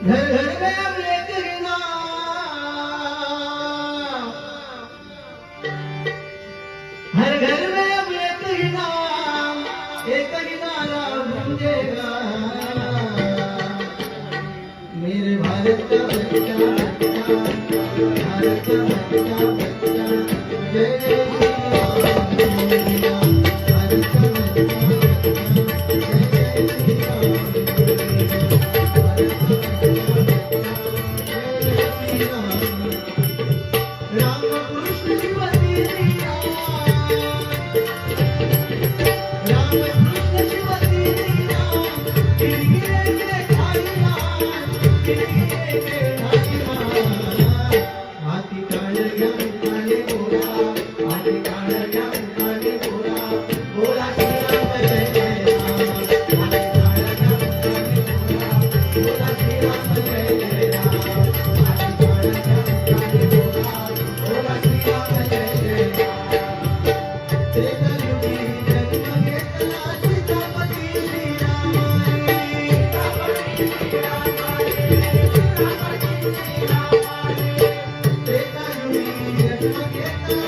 घर घर में अब एक ही नाम, हर घर में अब एक ही नाम, एक ही नारा गूंजेगा, मेरे भारत का बच्चा, भारत का बच्चा, जय जय श्री राम, भारत का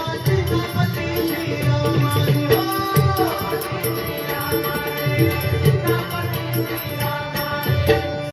Thank you.